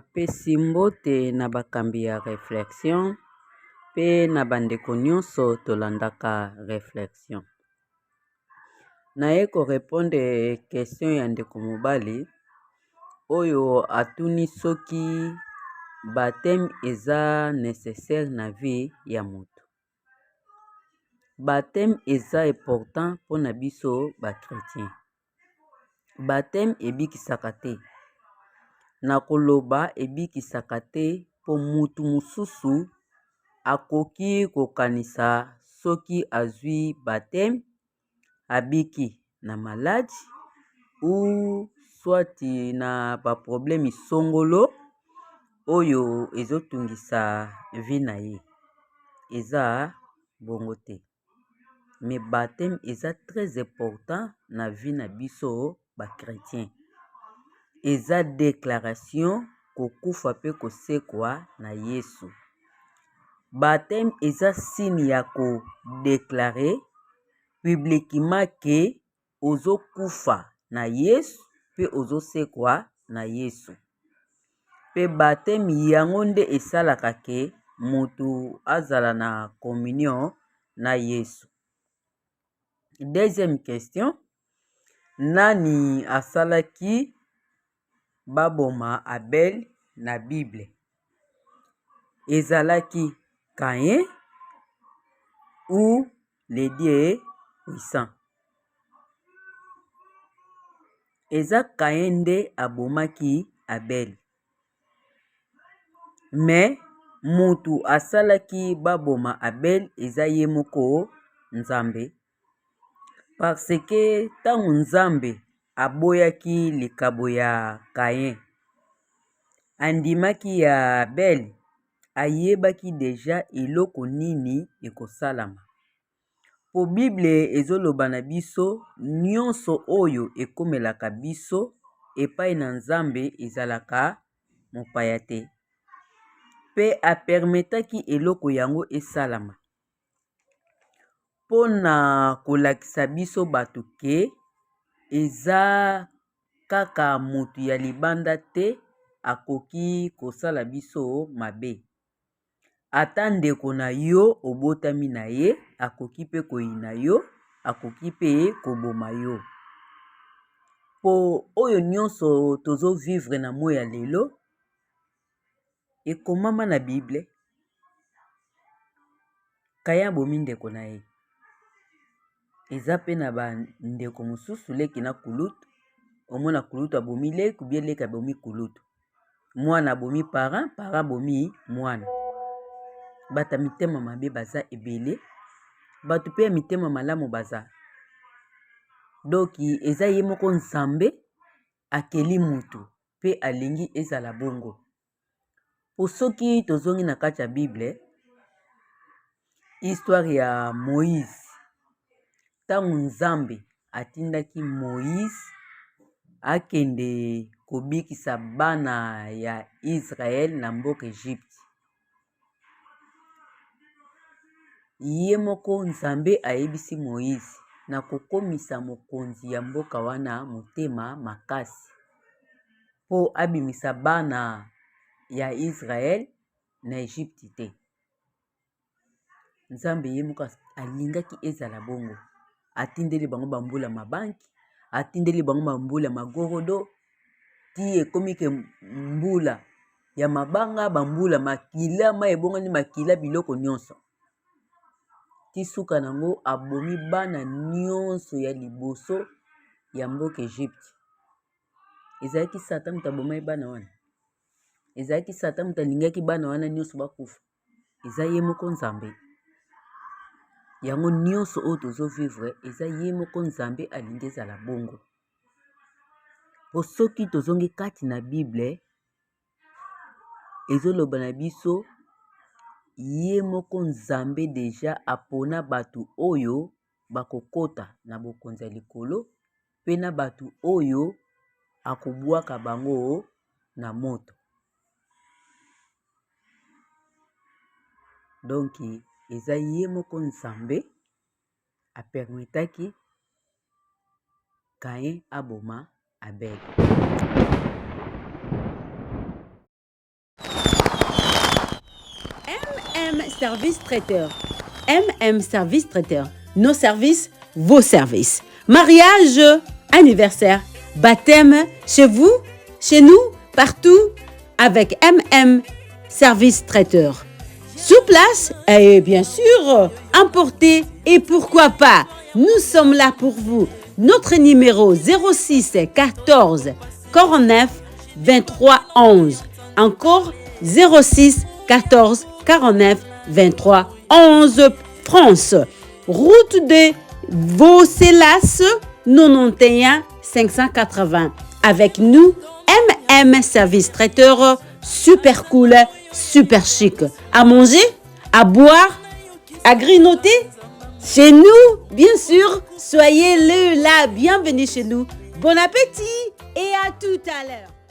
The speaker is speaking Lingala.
napesi mbote na bakambi ya réflexion pe na bandeko nyonso tolandaka réflexion. Naye korépondre question ya ndeko mobali oyo atuni soki baptême eza nécessaire na vie ya moto. Baptême eza important mpona biso bakretien. Baptême ebikisaka te. Na koloba ebikisaka te po mutu mosusu akoki kokanisa soki azwi baptême abiki na maladi ou swati na baproblème songolo oyo ezotungisa vie na ye. Eza bongo te. Mais baptême eza très important na vie na biso bakretien. Eza déclaration kokufa pe kosekwa na Yesu. Baptême eza signe ya kodéclare publiquement ke ozokufa na Yesu pe ozosekwa na Yesu. Pe baptême yango nde esalaka ke moto azala na communion na Yesu. Deuxième question, nani asalaki baboma Abel na Bible? Ezalaki Caïn ou les dieux puissants? Eza Caïn nde abomaki Abel. Mais mutu asalaki baboma Abel eza ye moko Nzambe. Parce que tango Nzambe aboyaki likabo ya Caïn, andimaki ya Abel, ayebaki deja eloko nini ekosalama. Po Bible ezoloba na biso nyonso oyo ekomelaka biso epai na Nzambe ezalaka mopaya te. Pe apermetaki eloko yango esalama. Pona kolakisa biso bato ke eza kaka motu ya libanda te akoki kosala biso mabe. Ata ndeko na yo obotami na ye akoki pe koyina yo, akoki pe koboma yo. Po oyo nyonso tozo vivre na moi ya lelo ekomama na Bible. Caïn abomi ndeko na ye. Eza pe na ba ndeko mosusu leki na kulutu. Omona kulutu abomi leki, bie leki abomi kulutu. Mwana abomi parent, parent abomi mwana. Bata mitema mabe baza ebele. Batu pe mitema malamu baza. Doki eza ye moko Nzambe akeli mutu pe alingi ezala bongo. Po soki tozongi na kati ya Bible, histoire ya Moïse. Tango Nzambe atindaki Moïse akende kobikisa bana ya Israël na mboka Egypte. Ye moko Nzambe ayebisi Moïse na kokomisa mokonzi ya mboka wana motema makasi. Po abimisa bana ya Israël na Egypte te. Nzambe ye moko alingaki ezala bongo. Atindeli bango bambula mabanki, atindeli bango bambula magorodo, ti ekomi ke mbula ya mabanga, bambula makila, ma ebongani makila biloko nyonso. Ti suka nango abomi bana nyonso ya liboso ya mboka Egypte. Ezalaki Satan mutu abomai bana wana. Ezalaki Satan mutu alingaki bana wana nyonso bakufa. Eza ye moko Nzambe. Yango nyonso oyo tozo vivre eza ye moko Nzambe alingi ezala bongo. Po soki tozongi kati na Bible ezoloba na biso ye moko Nzambe deja apona batu oyo bakokota na bokonzi ya likolo pe na batu oyo akobwaka bango na moto. Donc eza ye moko Nzambe apermetaki Caïn aboma Abel. Service Traiteur. Service Traiteur. Nos services, vos services. Mariage, anniversaire, baptême, chez vous, chez nous, partout, avec Service Traiteur. Sur place et bien sûr, importé et pourquoi pas, nous sommes là pour vous. Notre numéro 06 14 49 23 11. Encore 06 14 49 23 11 France. Route de Vaucelas 91 580. Avec nous, Service Traiteur, super cool, super chic. À manger, à boire, à grignoter. Chez nous, bien sûr, soyez là, bienvenue chez nous. Bon appétit et à tout à l'heure.